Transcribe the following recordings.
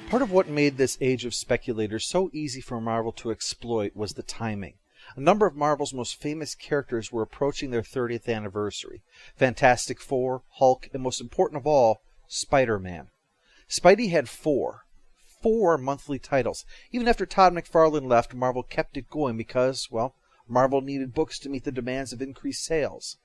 Part of what made this age of speculators so easy for Marvel to exploit was the timing. A number of Marvel's most famous characters were approaching their 30th anniversary. Fantastic Four, Hulk, and most important of all, Spider-Man. Spidey had four monthly titles. Even after Todd McFarlane left, Marvel kept it going because, well, Marvel needed books to meet the demands of increased sales.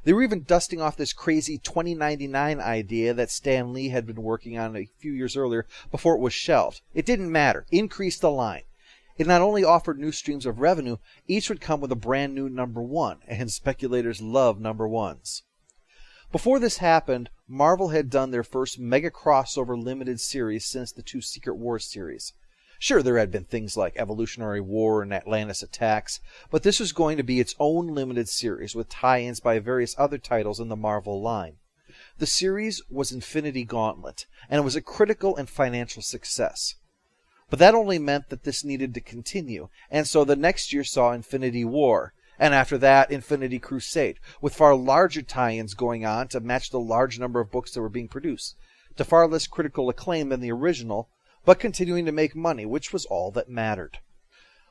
They were even dusting off this crazy $20.99 idea that Stan Lee had been working on a few years earlier before it was shelved. It didn't matter. Increase the line. It not only offered new streams of revenue, each would come with a brand new number one, and speculators love number ones. Before this happened, Marvel had done their first mega crossover limited series since the two Secret Wars series. Sure, there had been things like Evolutionary War and Atlantis Attacks, but this was going to be its own limited series with tie-ins by various other titles in the Marvel line. The series was Infinity Gauntlet, and it was a critical and financial success. But that only meant that this needed to continue, and so the next year saw Infinity War, and after that Infinity Crusade, with far larger tie-ins going on to match the large number of books that were being produced, to far less critical acclaim than the original, but continuing to make money, which was all that mattered.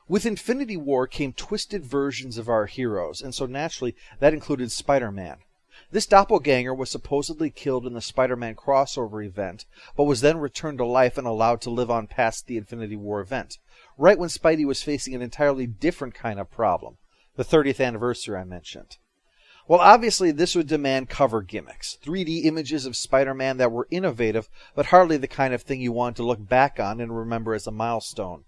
With Infinity War came twisted versions of our heroes, and so naturally that included Spider-Man. This doppelganger was supposedly killed in the Spider-Man crossover event, but was then returned to life and allowed to live on past the Infinity War event, right when Spidey was facing an entirely different kind of problem, the 30th anniversary I mentioned. Well, obviously this would demand cover gimmicks, 3D images of Spider-Man that were innovative, but hardly the kind of thing you want to look back on and remember as a milestone.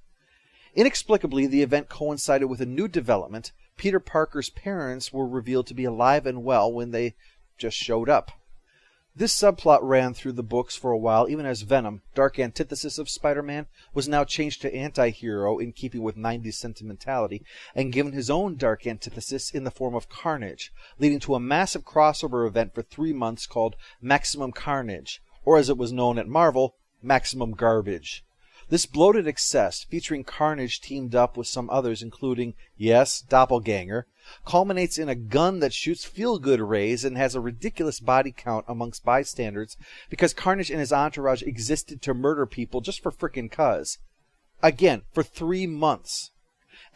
Inexplicably, the event coincided with a new development. Peter Parker's parents were revealed to be alive and well when they just showed up. This subplot ran through the books for a while, even as Venom, dark antithesis of Spider-Man, was now changed to anti-hero in keeping with 90s sentimentality, and given his own dark antithesis in the form of Carnage, leading to a massive crossover event for 3 months called Maximum Carnage, or as it was known at Marvel, Maximum Garbage. This bloated excess, featuring Carnage teamed up with some others including, yes, Doppelganger, culminates in a gun that shoots feel-good rays and has a ridiculous body count amongst bystanders because Carnage and his entourage existed to murder people just for frickin' cuz. Again, for 3 months.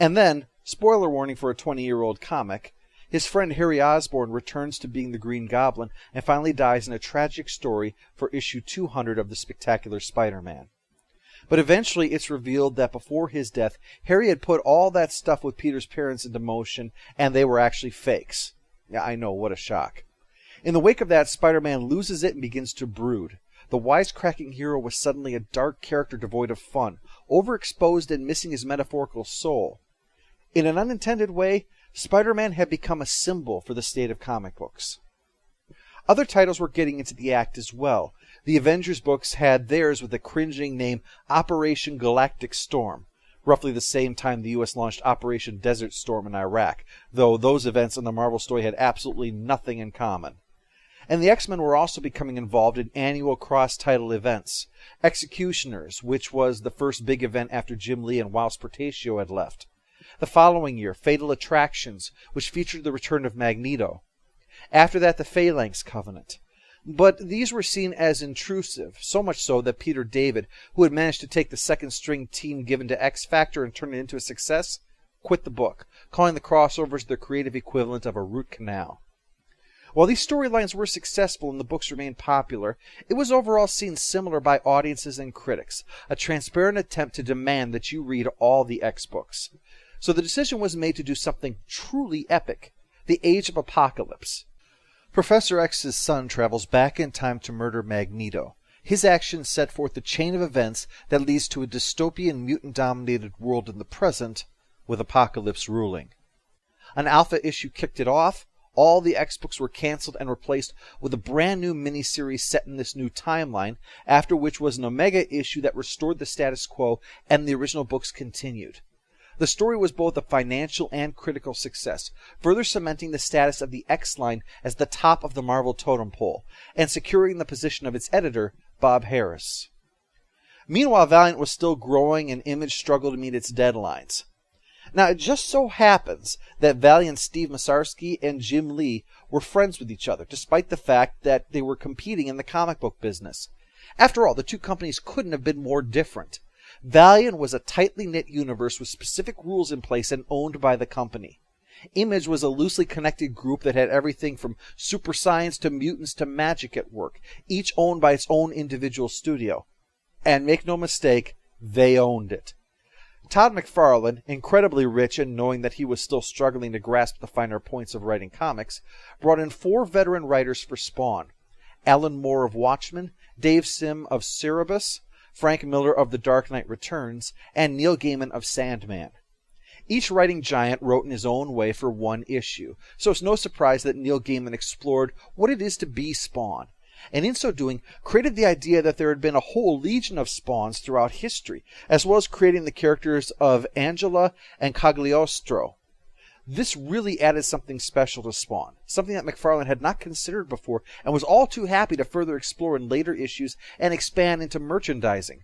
And then, spoiler warning for a 20-year-old comic, his friend Harry Osborn returns to being the Green Goblin and finally dies in a tragic story for issue 200 of the Spectacular Spider-Man. But eventually it's revealed that before his death, Harry had put all that stuff with Peter's parents into motion, and they were actually fakes. Yeah, I know, what a shock. In the wake of that, Spider-Man loses it and begins to brood. The wisecracking hero was suddenly a dark character devoid of fun, overexposed and missing his metaphorical soul. In an unintended way, Spider-Man had become a symbol for the state of comic books. Other titles were getting into the act as well. The Avengers books had theirs with the cringing name Operation Galactic Storm, roughly the same time the US launched Operation Desert Storm in Iraq, though those events and the Marvel story had absolutely nothing in common. And the X-Men were also becoming involved in annual cross-title events. Executioners, which was the first big event after Jim Lee and Whilst Portacio had left. The following year, Fatal Attractions, which featured the return of Magneto. After that, the Phalanx Covenant. But these were seen as intrusive, so much so that Peter David, who had managed to take the second-string team given to X-Factor and turn it into a success, quit the book, calling the crossovers the creative equivalent of a root canal. While these storylines were successful and the books remained popular, it was overall seen similar by audiences and critics, a transparent attempt to demand that you read all the X-books. So the decision was made to do something truly epic, the Age of Apocalypse. Professor X's son travels back in time to murder Magneto. His actions set forth the chain of events that leads to a dystopian mutant-dominated world in the present, with Apocalypse ruling. An alpha issue kicked it off. All the X-books were canceled and replaced with a brand new miniseries set in this new timeline, after which was an Omega issue that restored the status quo and the original books continued. The story was both a financial and critical success, further cementing the status of the X-Line as the top of the Marvel totem pole, and securing the position of its editor, Bob Harras. Meanwhile, Valiant was still growing and Image struggled to meet its deadlines. Now, it just so happens that Valiant's Steve Masarsky and Jim Lee were friends with each other, despite the fact that they were competing in the comic book business. After all, the two companies couldn't have been more different. Valiant was a tightly knit universe with specific rules in place and owned by the company. Image was a loosely connected group that had everything from super science to mutants to magic at work, each owned by its own individual studio. And make no mistake, they owned it. Todd McFarlane, incredibly rich and knowing that he was still struggling to grasp the finer points of writing comics, brought in 4 veteran writers for Spawn. Alan Moore of Watchmen, Dave Sim of Cerebus, Frank Miller of The Dark Knight Returns, and Neil Gaiman of Sandman. Each writing giant wrote in his own way for one issue, so it's no surprise that Neil Gaiman explored what it is to be Spawn, and in so doing created the idea that there had been a whole legion of Spawns throughout history, as well as creating the characters of Angela and Cagliostro. This really added something special to Spawn, something that McFarlane had not considered before and was all too happy to further explore in later issues and expand into merchandising.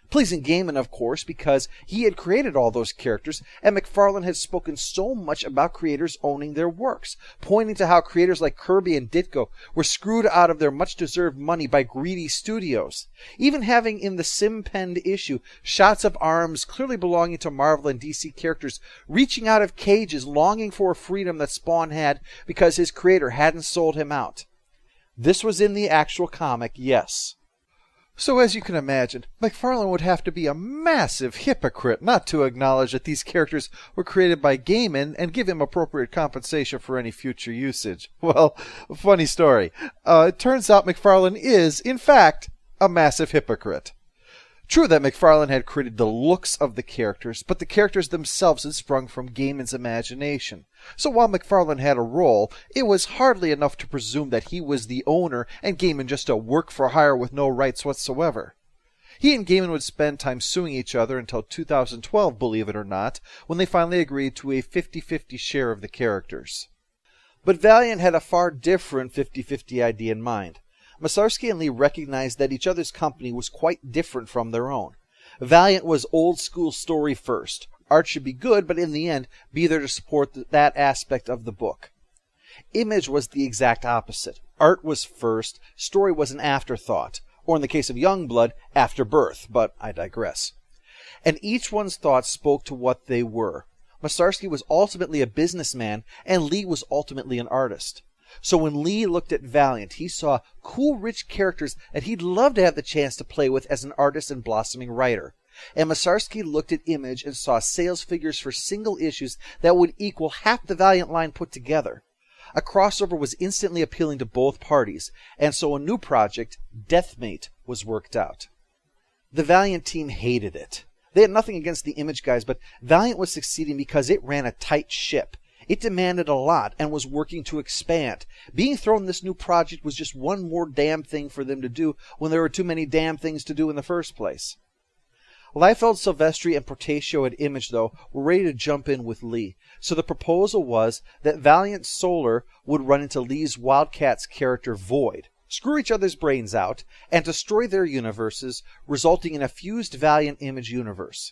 Pleasing Gaiman, of course, because he had created all those characters, and McFarlane had spoken so much about creators owning their works, pointing to how creators like Kirby and Ditko were screwed out of their much-deserved money by greedy studios, even having in the Sim-penned issue shots of arms clearly belonging to Marvel and DC characters reaching out of cages longing for a freedom that Spawn had because his creator hadn't sold him out. This was in the actual comic, yes. So as you can imagine, McFarlane would have to be a massive hypocrite not to acknowledge that these characters were created by Gaiman and give him appropriate compensation for any future usage. Well, funny story. It turns out McFarlane is, in fact, a massive hypocrite. True that McFarlane had created the looks of the characters, but the characters themselves had sprung from Gaiman's imagination. So while McFarlane had a role, it was hardly enough to presume that he was the owner and Gaiman just a work-for-hire with no rights whatsoever. He and Gaiman would spend time suing each other until 2012, believe it or not, when they finally agreed to a 50-50 share of the characters. But Valiant had a far different 50-50 idea in mind. Masarsky and Lee recognized that each other's company was quite different from their own. Valiant was old-school story first. Art should be good, but in the end, be there to support that aspect of the book. Image was the exact opposite. Art was first, story was an afterthought, or in the case of Youngblood, afterbirth, but I digress. And each one's thoughts spoke to what they were. Masarsky was ultimately a businessman, and Lee was ultimately an artist. So when Lee looked at Valiant, he saw cool, rich characters that he'd love to have the chance to play with as an artist and blossoming writer. And Masarsky looked at Image and saw sales figures for single issues that would equal half the Valiant line put together. A crossover was instantly appealing to both parties, and so a new project, Deathmate, was worked out. The Valiant team hated it. They had nothing against the Image guys, but Valiant was succeeding because it ran a tight ship. It demanded a lot and was working to expand. Being thrown this new project was just one more damn thing for them to do when there were too many damn things to do in the first place. Liefeld, Silvestri, and Portacio at Image, though, were ready to jump in with Lee, so the proposal was that Valiant Solar would run into Lee's Wildcats character Void, screw each other's brains out, and destroy their universes, resulting in a fused Valiant Image universe.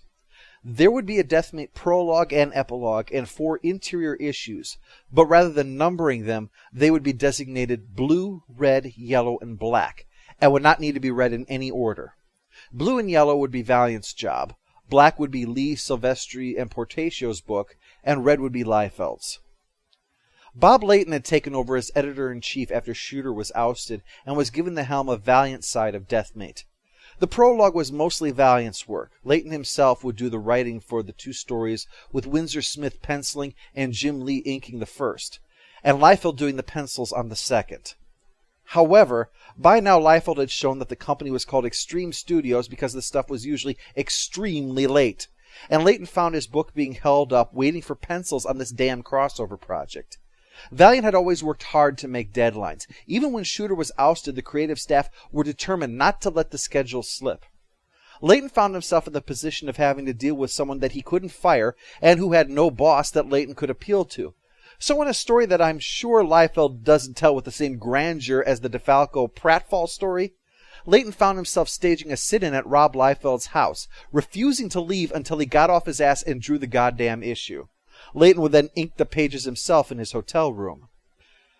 There would be a Deathmate prologue and epilogue and 4 interior issues, but rather than numbering them, they would be designated blue, red, yellow, and black, and would not need to be read in any order. Blue and yellow would be Valiant's job, black would be Lee, Silvestri, and Portacio's book, and red would be Liefeld's. Bob Layton had taken over as editor-in-chief after Shooter was ousted and was given the helm of Valiant's side of Deathmate. The prologue was mostly Valiant's work. Layton himself would do the writing for the 2 stories, with Winsor Smith penciling and Jim Lee inking the first, and Liefeld doing the pencils on the second. However, by now Liefeld had shown that the company was called Extreme Studios because the stuff was usually extremely late, and Layton found his book being held up waiting for pencils on this damn crossover project. Valiant had always worked hard to make deadlines. Even when Shooter was ousted, the creative staff were determined not to let the schedule slip. Layton found himself in the position of having to deal with someone that he couldn't fire and who had no boss that Layton could appeal to. So in a story that I'm sure Liefeld doesn't tell with the same grandeur as the DeFalco pratfall story, Layton found himself staging a sit-in at Rob Liefeld's house, refusing to leave until he got off his ass and drew the goddamn issue. Layton would then ink the pages himself in his hotel room.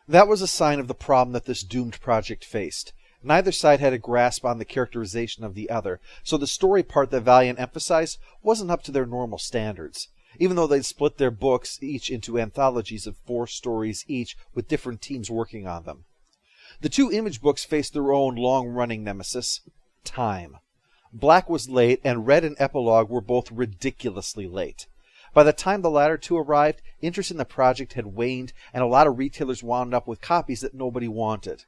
That was a sign of the problem that this doomed project faced. Neither side had a grasp on the characterization of the other, so the story part that Valiant emphasized wasn't up to their normal standards, even though they'd split their books each into anthologies of 4 stories each with different teams working on them. The 2 Image books faced their own long-running nemesis, time. Black was late, and Red and Epilogue were both ridiculously late. By the time the latter 2 arrived, interest in the project had waned, and a lot of retailers wound up with copies that nobody wanted.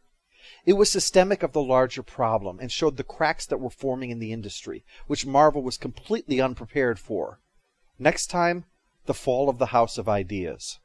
It was systemic of the larger problem, and showed the cracks that were forming in the industry, which Marvel was completely unprepared for. Next time, The Fall of the House of Ideas.